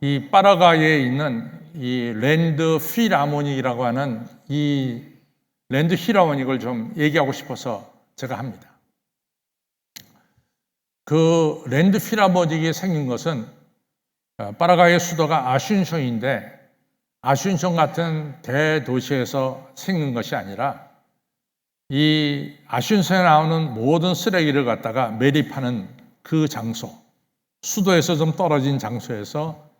이 파라과이에 있는 이 랜드 필하모닉이라고 하는 이 랜드 필하모닉을 좀 얘기하고 싶어서 제가 합니다. 그 랜드 필하모닉이 생긴 것은 파라과이의 수도가 아순션인데 아순션 같은 대도시에서 생긴 것이 아니라 이 아순션에 나오는 모든 쓰레기를 갖다가 매립하는 그 장소, 수도에서 좀 떨어진 장소에서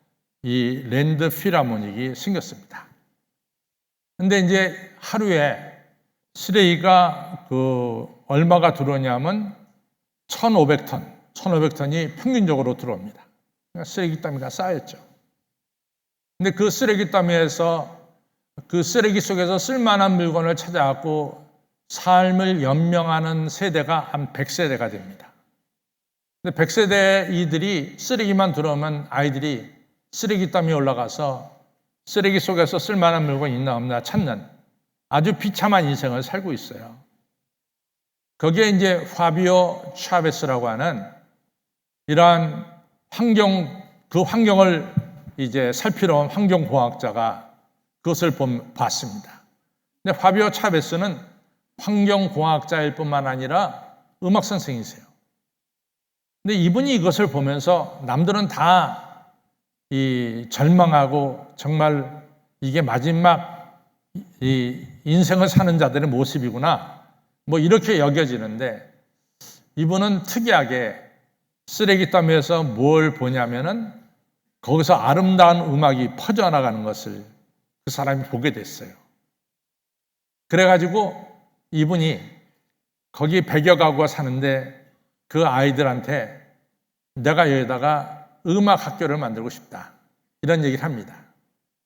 이 랜드 필하모닉이 생겼습니다. 근데 이제 하루에 쓰레기가 얼마가 들어오냐면 1,500ton이 평균적으로 들어옵니다. 그러니까 쓰레기 더미가 쌓였죠. 근데 그 쓰레기 더미에서 그 쓰레기 속에서 쓸만한 물건을 찾아갖고 삶을 연명하는 세대가 한 100세대가 됩니다. 근데 100세대 이들이 쓰레기만 들어오면 아이들이 쓰레기 더미에 올라가서 쓰레기 속에서 쓸만한 물건 있나 없나 찾는 아주 비참한 인생을 살고 있어요. 거기에 이제 파비오 차베스라고 하는 이러한 그 환경을 이제 살피러 온 환경공학자가 그것을 봤습니다. 근데 파비오 차베스는 환경공학자일 뿐만 아니라 음악 선생이세요. 근데 이분이 이것을 보면서 남들은 다 이 절망하고 정말 이게 마지막 이 인생을 사는 자들의 모습이구나 뭐 이렇게 여겨지는데 이분은 특이하게 쓰레기 더미에서 뭘 보냐면은 거기서 아름다운 음악이 퍼져나가는 것을 그 사람이 보게 됐어요. 그래가지고 이분이 거기 100여 가구가 사는데 그 아이들한테 내가 여기다가 음악 학교를 만들고 싶다 이런 얘기를 합니다.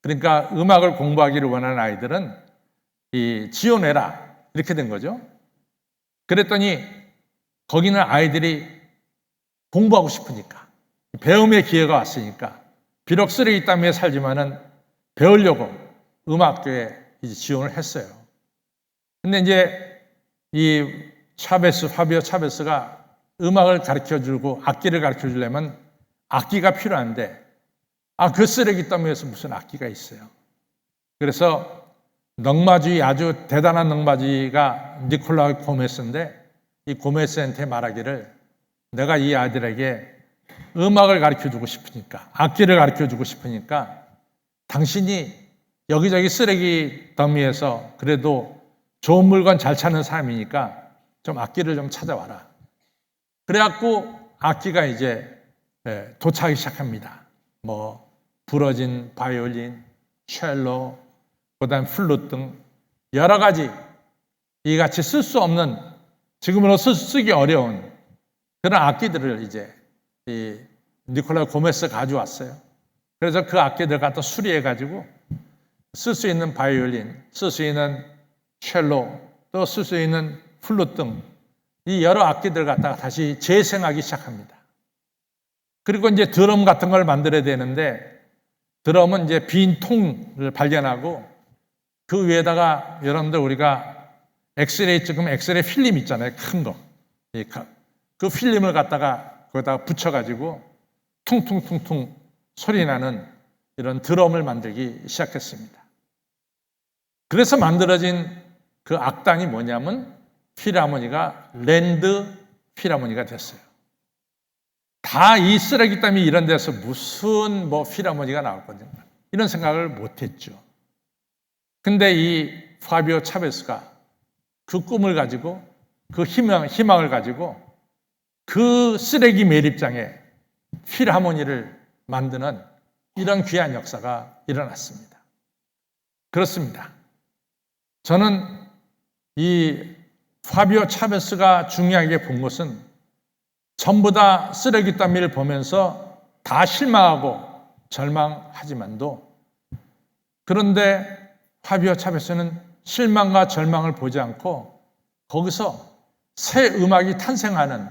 그러니까 음악을 공부하기를 원하는 아이들은 지원해라 이렇게 된 거죠. 그랬더니 거기는 아이들이 공부하고 싶으니까 배움의 기회가 왔으니까 비록 쓰레기 더미에 살지만은 배우려고 음악교에 이제 지원을 했어요. 근데 이제 이 파비오 차베스가 음악을 가르쳐주고 악기를 가르쳐주려면 악기가 필요한데 그 쓰레기 더미에서 무슨 악기가 있어요. 그래서 넝마주의 아주 대단한 넝마주의가 니콜라 고메스인데 이 고메스한테 말하기를 내가 이 아이들에게 음악을 가르쳐주고 싶으니까 악기를 가르쳐주고 싶으니까 당신이 여기저기 쓰레기 더미에서 그래도 좋은 물건 잘 찾는 사람이니까 좀 악기를 좀 찾아와라. 그래갖고 악기가 이제 도착하기 시작합니다. 뭐 부러진 바이올린, 첼로, 그다음 플룻 등 여러 가지 이같이 쓸 수 없는 지금으로 쓰기 어려운 그런 악기들을 이제 이 니콜라 고메스 가져왔어요. 그래서 그 악기들 갖다 수리해가지고 쓸 수 있는 바이올린, 쓸 수 있는 첼로, 또 쓸 수 있는 플룻 등 이 여러 악기들 갖다가 다시 재생하기 시작합니다. 그리고 이제 드럼 같은 걸 만들어야 되는데 드럼은 이제 빈 통을 발견하고 그 위에다가 여러분들 우리가 엑스레이 찍으면 엑스레이 필름 있잖아요. 큰 거. 그 필름을 갖다가 거기다가 붙여가지고 퉁퉁퉁퉁 소리 나는 이런 드럼을 만들기 시작했습니다. 그래서 만들어진 그 악단이 뭐냐면 필하모니가 랜드 필하모니가 됐어요. 다 이 쓰레기 더미 이런 데서 무슨 필하모니가 나올 건지 이런 생각을 못했죠. 근데 이 파비오 차베스가 그 꿈을 가지고 그 희망을 가지고 그 쓰레기 매립장에 필하모니를 만드는 이런 귀한 역사가 일어났습니다. 그렇습니다. 저는 이 파비오 차베스가 중요하게 본 것은 전부 다 쓰레기 더미를 보면서 다 실망하고 절망하지만도 그런데 파비오 차베스는 실망과 절망을 보지 않고 거기서 새 음악이 탄생하는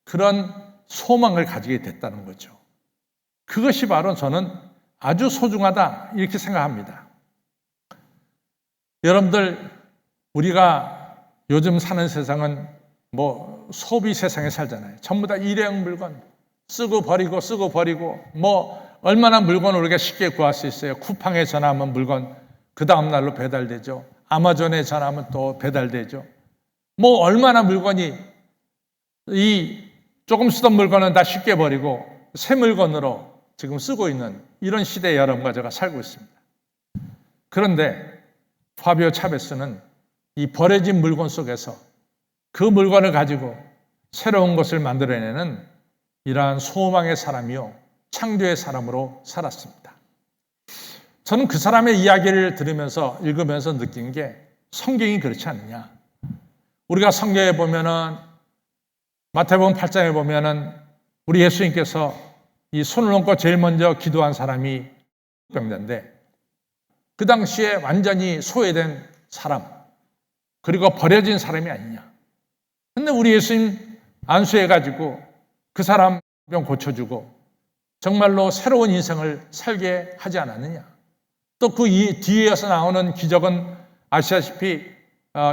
그런 소망을 가지게 됐다는 거죠. 그것이 바로 저는 아주 소중하다 이렇게 생각합니다. 여러분들 우리가 요즘 사는 세상은 소비 세상에 살잖아요. 전부 다 일회용 물건, 쓰고 버리고 뭐 얼마나 물건을 우리가 쉽게 구할 수 있어요. 쿠팡에 전화하면 물건 그 다음 날로 배달되죠. 아마존에 전화하면 또 배달되죠. 뭐 얼마나 물건이 이 조금 쓰던 물건은 다 쉽게 버리고 새 물건으로 지금 쓰고 있는 이런 시대에 여러분과 제가 살고 있습니다. 그런데 파비오 차베스는 이 버려진 물건 속에서 그 물건을 가지고 새로운 것을 만들어내는 이러한 소망의 사람이요 창조의 사람으로 살았습니다. 저는 그 사람의 이야기를 들으면서 읽으면서 느낀 게 성경이 그렇지 않느냐. 우리가 성경에 보면은 마태복음 8장에 보면은 우리 예수님께서 이 손을 얹고 제일 먼저 기도한 사람이 병자인데 그 당시에 완전히 소외된 사람 그리고 버려진 사람이 아니냐. 근데 우리 예수님 안수해가지고 그 사람 병 고쳐주고 정말로 새로운 인생을 살게 하지 않았느냐. 또 그 뒤에서 나오는 기적은 아시다시피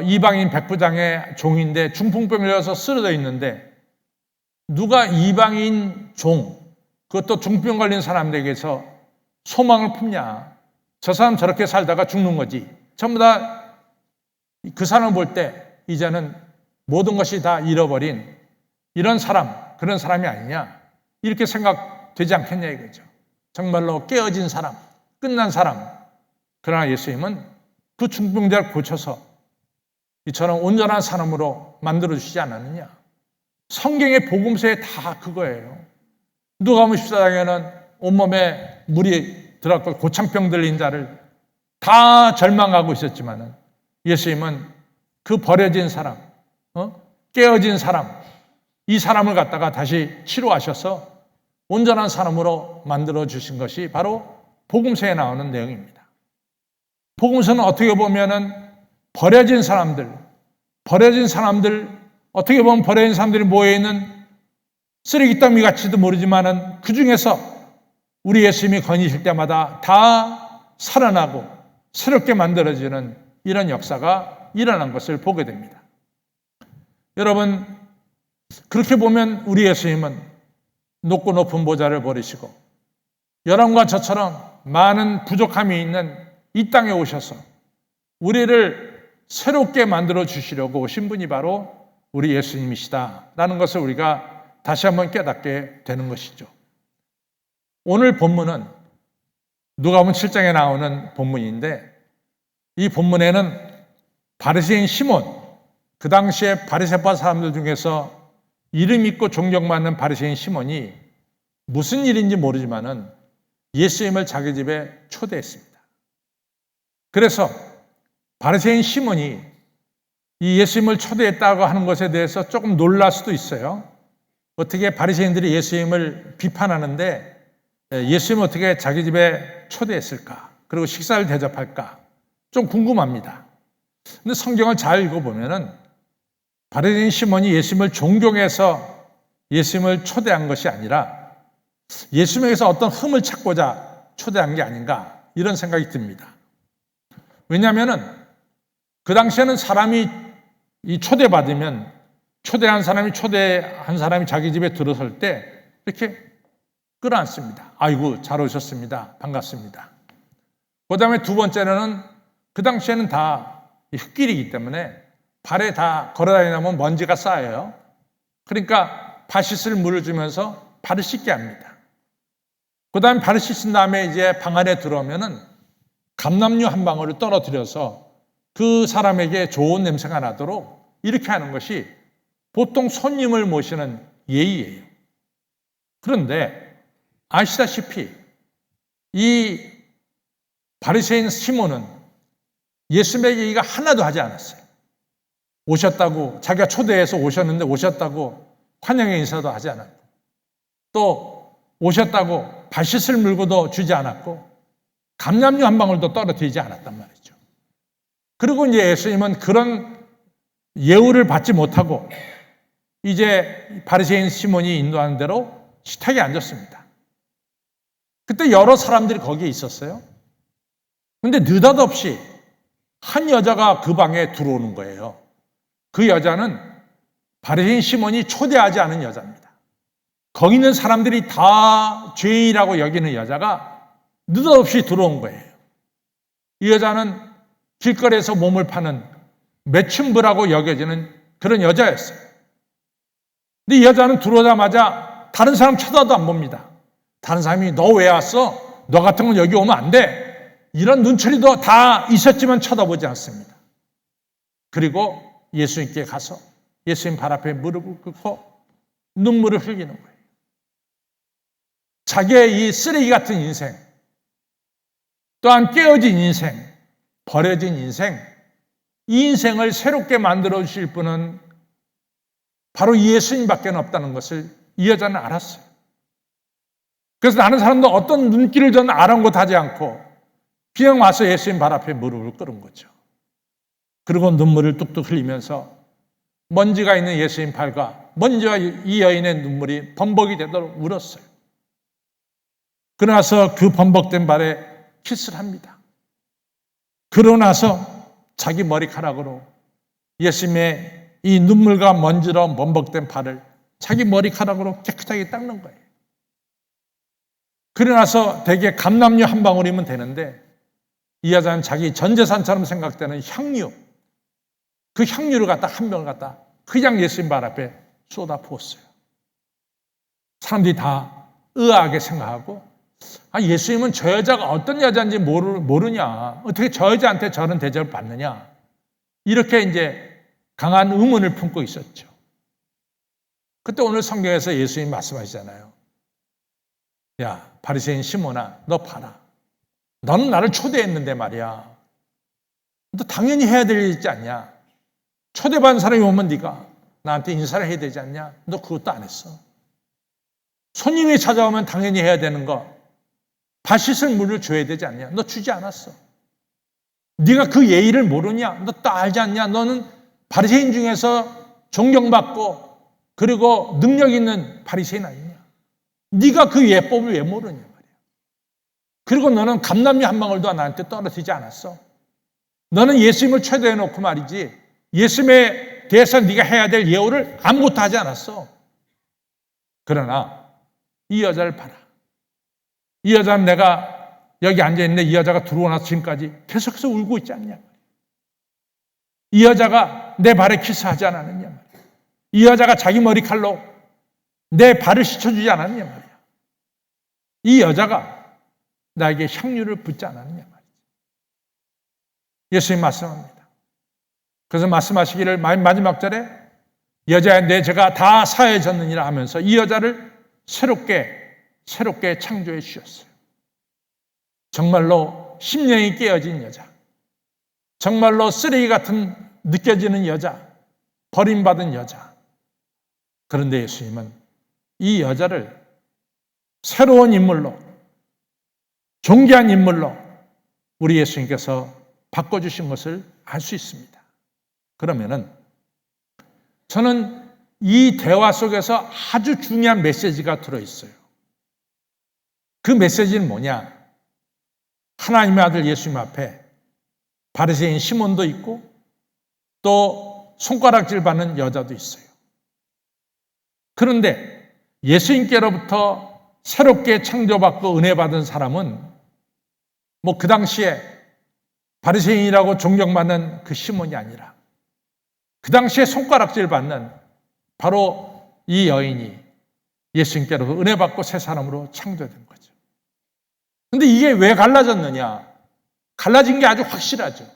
이방인 백부장의 종인데 중풍병에 걸려서 쓰러져 있는데 누가 이방인 종 그것도 중풍 걸린 사람들에게서 소망을 품냐. 저 사람 저렇게 살다가 죽는 거지. 전부 다 그 사람을 볼 때 이제는 모든 것이 다 잃어버린 이런 사람, 그런 사람이 아니냐. 이렇게 생각되지 않겠냐 이거죠. 정말로 깨어진 사람, 끝난 사람. 그러나 예수님은 그 중풍자를 고쳐서 이처럼 온전한 사람으로 만들어주시지 않았느냐. 성경의 복음서에 다 그거예요. 누가복음 14장에는 온몸에 물이 들어갔고 고창병 들린 자를 다 절망하고 있었지만은 예수님은 그 버려진 사람, 깨어진 사람, 이 사람을 갖다가 다시 치료하셔서 온전한 사람으로 만들어 주신 것이 바로 복음서에 나오는 내용입니다. 복음서는 어떻게 보면은 버려진 사람들, 어떻게 보면 버려진 사람들이 모여있는 쓰레기 더미 같이도 모르지만은 그 중에서 우리 예수님이 건의실 때마다 다 살아나고 새롭게 만들어지는 이런 역사가 일어난 것을 보게 됩니다. 여러분, 그렇게 보면 우리 예수님은 높고 높은 보좌를 버리시고 여러분과 저처럼 많은 부족함이 있는 이 땅에 오셔서 우리를 새롭게 만들어 주시려고 오신 분이 바로 우리 예수님이시다라는 것을 우리가 다시 한번 깨닫게 되는 것이죠. 오늘 본문은 누가복음 7장에 나오는 본문인데 이 본문에는 바리새인 시몬, 그 당시에 바리새파 사람들 중에서 이름 있고 존경받는 바리새인 시몬이 무슨 일인지 모르지만은 예수님을 자기 집에 초대했습니다. 그래서 바리새인 시몬이 이 예수님을 초대했다고 하는 것에 대해서 조금 놀랄 수도 있어요. 어떻게 바리새인들이 예수님을 비판하는데 예수님을 어떻게 자기 집에 초대했을까? 그리고 식사를 대접할까? 좀 궁금합니다. 근데 성경을 잘 읽어보면은 바리새인 시몬이 예수님을 존경해서 예수님을 초대한 것이 아니라 예수님에게서 어떤 흠을 찾고자 초대한 게 아닌가 이런 생각이 듭니다. 왜냐하면은 그 당시에는 사람이 이 초대받으면 초대한 사람이 자기 집에 들어설 때 이렇게 끌어안습니다. 아이고 잘 오셨습니다. 반갑습니다. 그 다음에 두 번째로는 그 당시에는 다 흙길이기 때문에 발에 다 걸어다니면 먼지가 쌓여요. 그러니까 발 씻을 물을 주면서 발을 씻게 합니다. 그 다음에 발을 씻은 다음에 이제 방 안에 들어오면은 감람류 한 방울을 떨어뜨려서 그 사람에게 좋은 냄새가 나도록 이렇게 하는 것이 보통 손님을 모시는 예의예요. 그런데 아시다시피 이 바리새인 시몬은 예수님에게 얘기가 하나도 하지 않았어요. 오셨다고 자기가 초대해서 오셨는데 오셨다고 환영의 인사도 하지 않았고 또 오셨다고 발 씻을 물고도 주지 않았고 감람류 한 방울도 떨어뜨리지 않았단 말이죠. 그리고 이제 예수님은 그런 예우를 받지 못하고 이제 바리새인 시몬이 인도하는 대로 식탁에 앉았습니다. 그때 여러 사람들이 거기에 있었어요. 그런데 느닷없이 한 여자가 그 방에 들어오는 거예요. 그 여자는 바리새인 시몬이 초대하지 않은 여자입니다. 거기 있는 사람들이 다 죄인이라고 여기는 여자가 느닷없이 들어온 거예요. 이 여자는 길거리에서 몸을 파는 매춘부라고 여겨지는 그런 여자였어요. 근데 이 여자는 들어오자마자 다른 사람 쳐다도 안 봅니다. 다른 사람이 너 왜 왔어? 너 같은 건 여기 오면 안 돼. 이런 눈초리도 다 있었지만 쳐다보지 않습니다. 그리고 예수님께 가서 예수님 발 앞에 무릎을 꿇고 눈물을 흘리는 거예요. 자기의 이 쓰레기 같은 인생, 또한 깨어진 인생, 버려진 인생, 이 인생을 새롭게 만들어 주실 분은 바로 예수님밖에 없다는 것을 이 여자는 알았어요. 그래서 다른 사람도 어떤 눈길을 전 아랑곳하지 않고 그냥 와서 예수님 발 앞에 무릎을 꿇은 거죠. 그리고 눈물을 뚝뚝 흘리면서 먼지가 있는 예수님 발과 먼지와 이 여인의 눈물이 범벅이 되도록 울었어요. 그러나서 그 범벅된 발에 키스를 합니다. 그러고 나서 자기 머리카락으로 예수님의 이 눈물과 먼지로 범벅된 발을 자기 머리카락으로 깨끗하게 닦는 거예요. 그러고 나서 대개 감람류 한 방울이면 되는데 이 여자는 자기 전 재산처럼 생각되는 향유, 그 향유를 갖다 한 병을 갖다 그냥 예수님 발 앞에 쏟아 부었어요. 사람들이 다 의아하게 생각하고 예수님은 저 여자가 어떤 여자인지 모르냐, 어떻게 저 여자한테 저런 대접을 받느냐, 이렇게 이제 강한 의문을 품고 있었죠. 그때 오늘 성경에서 예수님 말씀하시잖아요. 야, 바리새인 시몬아, 너 봐라. 너는 나를 초대했는데 말이야. 너 당연히 해야 될 일 있지 않냐? 초대받은 사람이 오면 네가 나한테 인사를 해야 되지 않냐? 너 그것도 안 했어. 손님이 찾아오면 당연히 해야 되는 거, 발 씻을 물을 줘야 되지 않냐? 너 주지 않았어. 네가 그 예의를 모르냐? 너 딱 알지 않냐? 너는 바리새인 중에서 존경받고 그리고 능력 있는 바리새인 아니냐? 네가 그 예법을 왜 모르냐 말이야. 그리고 너는 감람류 한 방울도 나한테 떨어지지 않았어. 너는 예수님을 초대해놓고 말이지 예수님에 대해서 네가 해야 될 예우를 아무것도 하지 않았어. 그러나 이 여자를 봐라. 이 여자는 내가 여기 앉아있는데 이 여자가 들어오고 나서 지금까지 계속해서 울고 있지 않냐. 이 여자가 내 발에 키스하지 않았느냐. 이 여자가 자기 머리칼로 내 발을 씻어주지 않았냐 말이야. 이 여자가 나에게 향유를 붓지 않았냐 말이야. 예수님 말씀합니다. 그래서 말씀하시기를 마지막 절에 여자의 내 죄가 다 사해졌느니라 하면서 이 여자를 새롭게 창조해 주셨어요. 정말로 심령이 깨어진 여자, 정말로 쓰레기 같은 느껴지는 여자, 버림받은 여자. 그런데 예수님은 이 여자를 새로운 인물로, 존귀한 인물로 우리 예수님께서 바꿔주신 것을 알 수 있습니다. 그러면은 저는 이 대화 속에서 아주 중요한 메시지가 들어있어요. 그 메시지는 뭐냐? 하나님의 아들 예수님 앞에 바리새인 시몬도 있고 또 손가락질 받는 여자도 있어요. 그런데 예수님께로부터 새롭게 창조받고 은혜 받은 사람은 그 당시에 바리새인이라고 존경받는 그 시몬이 아니라 그 당시에 손가락질 받는 바로 이 여인이 예수님께로부터 은혜 받고 새 사람으로 창조된 거죠. 그런데 이게 왜 갈라졌느냐? 갈라진 게 아주 확실하죠.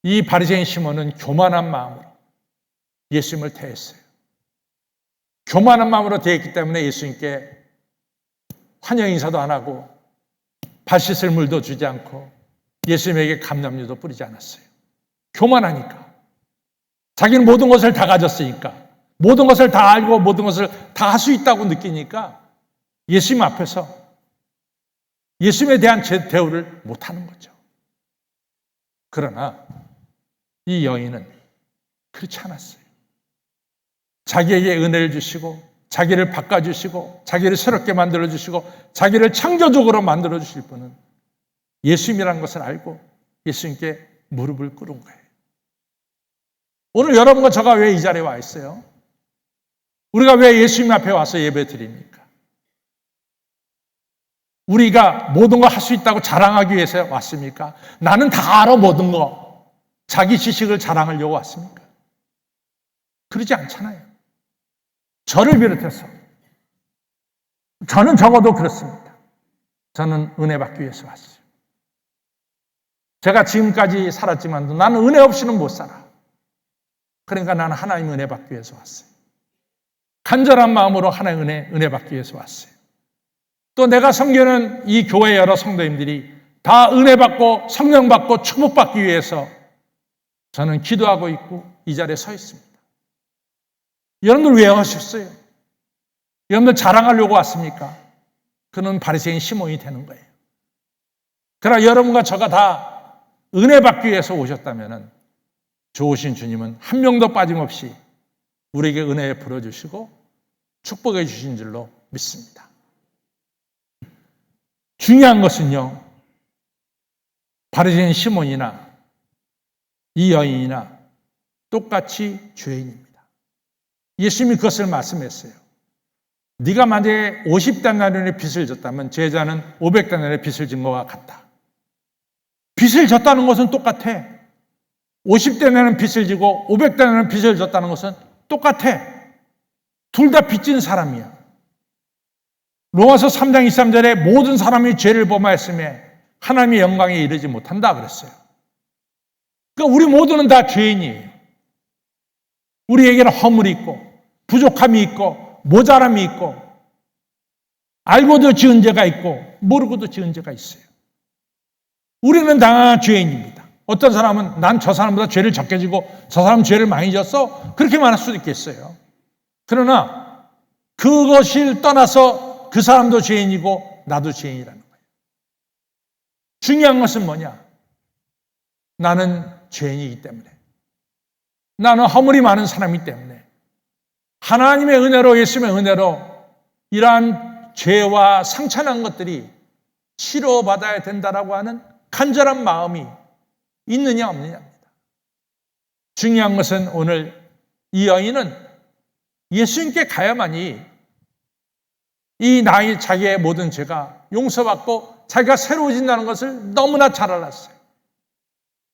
이 바리새인 시몬은 교만한 마음으로 예수님을 대했어요. 교만한 마음으로 대했기 때문에 예수님께 환영 인사도 안 하고 발 씻을 물도 주지 않고 예수님에게 감람류도 뿌리지 않았어요. 교만하니까. 자기는 모든 것을 다 가졌으니까, 모든 것을 다 알고 모든 것을 다 할 수 있다고 느끼니까 예수님 앞에서 예수님에 대한 대우를 못하는 거죠. 그러나 이 여인은 그렇지 않았어요. 자기에게 은혜를 주시고 자기를 바꿔주시고 자기를 새롭게 만들어주시고 자기를 창조적으로 만들어주실 분은 예수님이라는 것을 알고 예수님께 무릎을 꿇은 거예요. 오늘 여러분과 저가 왜 이 자리에 와 있어요? 우리가 왜 예수님 앞에 와서 예배 드립니까? 우리가 모든 거 할 수 있다고 자랑하기 위해서 왔습니까? 나는 다 알아 모든 거. 자기 지식을 자랑하려고 왔습니까? 그러지 않잖아요. 저를 비롯해서 저는 적어도 그렇습니다. 저는 은혜 받기 위해서 왔어요. 제가 지금까지 살았지만 나는 은혜 없이는 못 살아. 그러니까 나는 하나님의 은혜 받기 위해서 왔어요. 간절한 마음으로 하나님의 은혜 받기 위해서 왔어요. 또 내가 섬기는 이 교회 여러 성도님들이 다 은혜 받고 성령 받고 축복 받기 위해서 저는 기도하고 있고 이 자리에 서 있습니다. 여러분들 왜 하셨어요? 여러분들 자랑하려고 왔습니까? 그는 바리새인 시몬이 되는 거예요. 그러나 여러분과 저가 다 은혜 받기 위해서 오셨다면 좋으신 주님은 한 명도 빠짐없이 우리에게 은혜에 불어주시고 축복해 주신 줄로 믿습니다. 중요한 것은요, 바리새인 시몬이나 이 여인이나 똑같이 죄인입니다. 예수님이 그것을 말씀했어요. 네가 만약에 50데나리온의 빚을 졌다면 제자는 500데나리온의 빚을 진 것과 같다. 빚을 졌다는 것은 똑같아. 50데나리온 빚을 지고 500데나리온 빚을 졌다는 것은 똑같아. 둘 다 빚진 사람이야. 로마서 3장 23절에 모든 사람이 죄를 범하였음에 하나님의 영광에 이르지 못한다 그랬어요. 그러니까 우리 모두는 다 죄인이에요. 우리에게는 허물이 있고 부족함이 있고 모자람이 있고 알고도 지은 죄가 있고 모르고도 지은 죄가 있어요. 우리는 다 죄인입니다. 어떤 사람은 난 저 사람보다 죄를 적게 지고 저 사람 죄를 많이 졌어 그렇게 말할 수도 있겠어요. 그러나 그것을 떠나서 그 사람도 죄인이고 나도 죄인이라는 거예요. 중요한 것은 뭐냐? 나는 죄인이기 때문에, 나는 허물이 많은 사람이기 때문에 하나님의 은혜로, 예수님의 은혜로 이러한 죄와 상처난 것들이 치료받아야 된다라고 하는 간절한 마음이 있느냐 없느냐입니다. 중요한 것은 오늘 이 여인은 예수님께 가야만이 이 나의 자기의 모든 죄가 용서받고 자기가 새로워진다는 것을 너무나 잘 알았어요.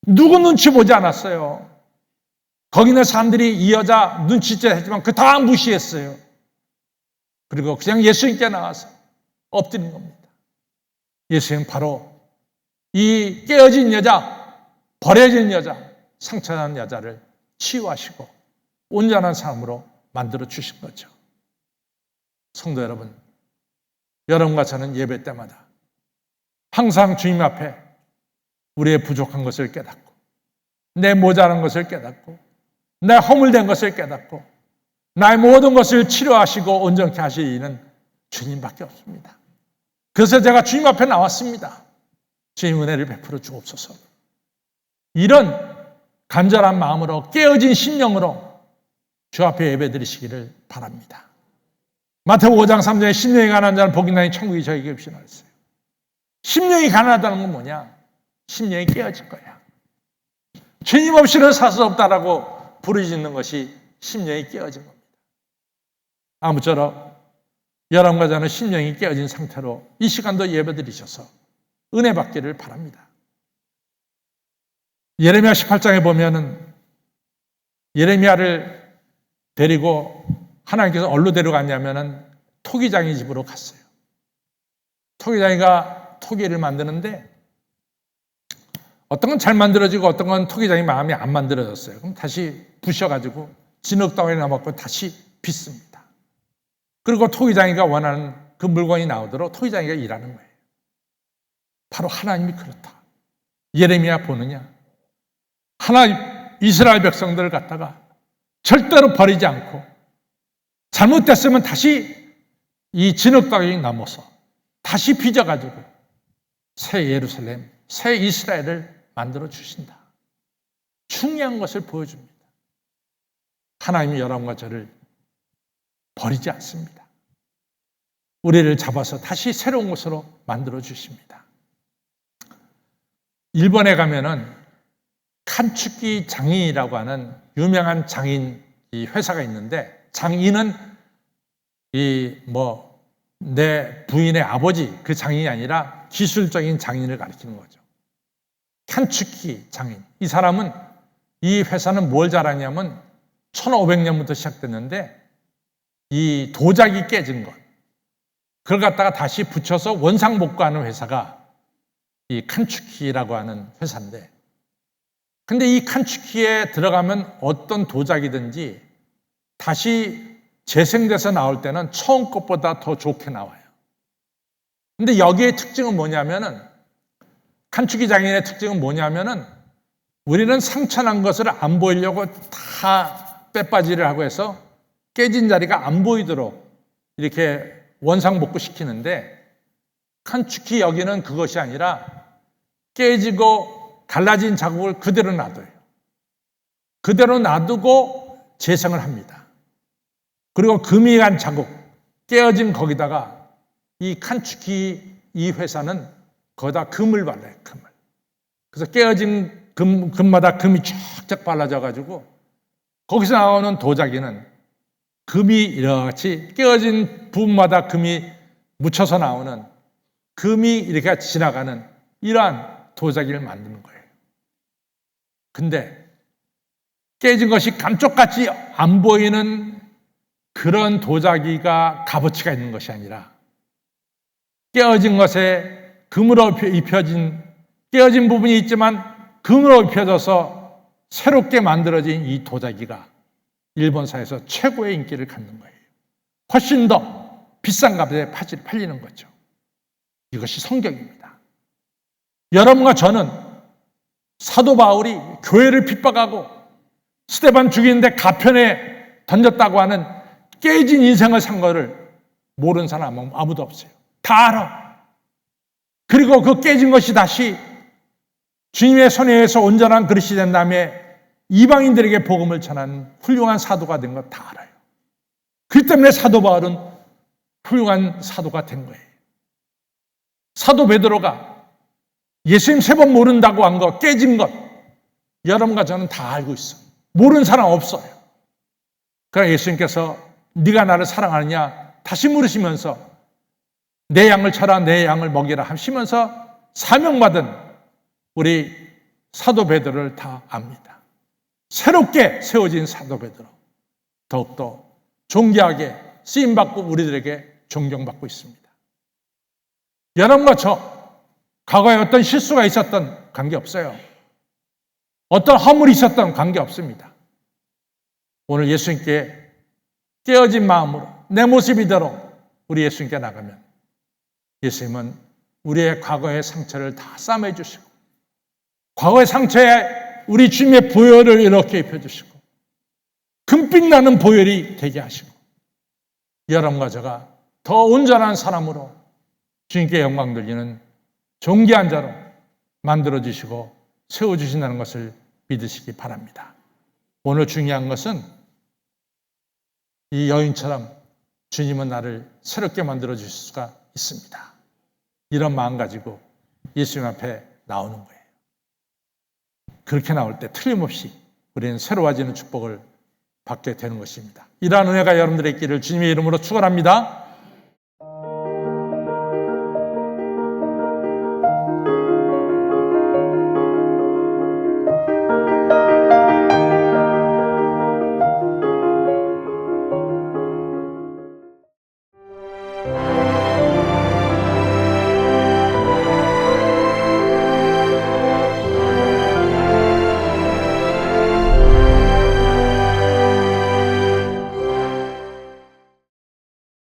누구 눈치 보지 않았어요. 거기 있는 사람들이 이 여자 눈치채 했지만 그 다 무시했어요. 그리고 그냥 예수님께 나와서 엎드린 겁니다. 예수님 바로 이 깨어진 여자, 버려진 여자, 상처난 여자를 치유하시고 온전한 사람으로 만들어 주신 거죠. 성도 여러분, 여러분과 저는 예배 때마다 항상 주님 앞에 우리의 부족한 것을 깨닫고 내 모자란 것을 깨닫고 내 허물된 것을 깨닫고 나의 모든 것을 치료하시고 온전케 하시는 주님밖에 없습니다. 그래서 제가 주님 앞에 나왔습니다. 주님 은혜를 베풀어 주옵소서. 이런 간절한 마음으로 깨어진 심령으로 주 앞에 예배 드리시기를 바랍니다. 마태복음 5장 3절에 심령이 가난한 자는 복이 있나니 천국이 저에게 없이나 했어요. 심령이 가난하다는 건 뭐냐? 심령이 깨어진 거야. 주님 없이는 살 수 없다라고 부르짖는 것이 심령이 깨어진 겁니다. 아무쪼록 여러분과 저는 심령이 깨어진 상태로 이 시간도 예배드리셔서 은혜 받기를 바랍니다. 예레미야 18장에 보면은 예레미야를 데리고 하나님께서 어디로 데려갔냐면은 토기장이 집으로 갔어요. 토기장이가 토기를 만드는데 어떤 건 잘 만들어지고 어떤 건 토기장이 마음에 안 만들어졌어요. 그럼 다시 부셔가지고 진흙덩어리 남았고 다시 빚습니다. 그리고 토기장이가 원하는 그 물건이 나오도록 토기장이가 일하는 거예요. 바로 하나님이 그렇다. 예레미야 보느냐? 하나님 이스라엘 백성들을 갖다가 절대로 버리지 않고 잘못됐으면 다시 이 진흙덩어리 넘어서 다시 빚어가지고 새 예루살렘, 새 이스라엘을 만들어 주신다. 중요한 것을 보여줍니다. 하나님이 여러분과 저를 버리지 않습니다. 우리를 잡아서 다시 새로운 것으로 만들어 주십니다. 일본에 가면은 칸츠키 장인이라고 하는 유명한 장인 이 회사가 있는데 장인은 내 부인의 아버지 그 장인이 아니라 기술적인 장인을 가리키는 거죠. 켄투키 장인. 이 사람은 이 회사는 뭘 잘하냐면 1500년부터 시작됐는데 이 도자기 깨진 것 그걸 갖다가 다시 붙여서 원상복구하는 회사가 이 칸츠키라고 하는 회사인데, 근데 이 칸츠키에 들어가면 어떤 도자기든지 다시 재생돼서 나올 때는 처음 것보다 더 좋게 나와요. 근데 여기의 특징은 뭐냐면은, 칸츠키 장인의 특징은 뭐냐면은, 우리는 상처난 것을 안 보이려고 다 빼빠지를 하고 해서 깨진 자리가 안 보이도록 이렇게 원상복구 시키는데, 칸츠키 여기는 그것이 아니라 깨지고 갈라진 자국을 그대로 놔둬요. 그대로 놔두고 재생을 합니다. 그리고 금이 간 자국, 깨어진 거기다가 이 칸츠키 이 회사는 거기다 금을 발라요, 금을. 그래서 깨어진 금마다 금이 쫙쫙 발라져가지고 거기서 나오는 도자기는 금이 이렇게 깨어진 부분마다 금이 묻혀서 나오는, 금이 이렇게 지나가는 이러한 도자기를 만드는 거예요. 근데 깨진 것이 감쪽같이 안 보이는 그런 도자기가 값어치가 있는 것이 아니라, 깨어진 것에 금으로 입혀진, 깨어진 부분이 있지만 금으로 입혀져서 새롭게 만들어진 이 도자기가 일본사에서 최고의 인기를 갖는 거예요. 훨씬 더 비싼 값에 팔리는 거죠. 이것이 성경입니다. 여러분과 저는 사도 바울이 교회를 핍박하고 스데반 죽이는데 가편에 던졌다고 하는 깨진 인생을 산 거를 모르는 사람 아무도 없어요. 다 알아. 그리고 그 깨진 것이 다시 주님의 손에 의해서 온전한 그릇이 된 다음에 이방인들에게 복음을 전하는 훌륭한 사도가 된 거 다 알아요. 그 때문에 사도 바울은 훌륭한 사도가 된 거예요. 사도 베드로가 예수님 3번 모른다고 한 거, 깨진 것, 여러분과 저는 다 알고 있어요. 모르는 사람 없어요. 그러나 예수님께서 네가 나를 사랑하느냐 다시 물으시면서 내 양을 쳐라, 내 양을 먹이라 하시면서 사명받은 우리 사도 베드로를 다 압니다. 새롭게 세워진 사도 베드로, 더욱더 존귀하게 쓰임받고 우리들에게 존경받고 있습니다. 여러분과 저 과거에 어떤 실수가 있었던 관계없어요. 어떤 허물이 있었던 관계없습니다. 오늘 예수님께 깨어진 마음으로 내 모습 이대로 우리 예수님께 나가면 예수님은 우리의 과거의 상처를 다 싸매 주시고, 과거의 상처에 우리 주님의 보혈을 이렇게 입혀주시고 금빛 나는 보혈이 되게 하시고, 여러분과 제가 더 온전한 사람으로 주님께 영광 돌리는 존귀한 자로 만들어주시고 세워주신다는 것을 믿으시기 바랍니다. 오늘 중요한 것은 이 여인처럼 주님은 나를 새롭게 만들어주실 수가 있습니다. 이런 마음 가지고 예수님 앞에 나오는 거예요. 그렇게 나올 때 틀림없이 우리는 새로워지는 축복을 받게 되는 것입니다. 이러한 은혜가 여러분들의 있기를 주님의 이름으로 축원합니다.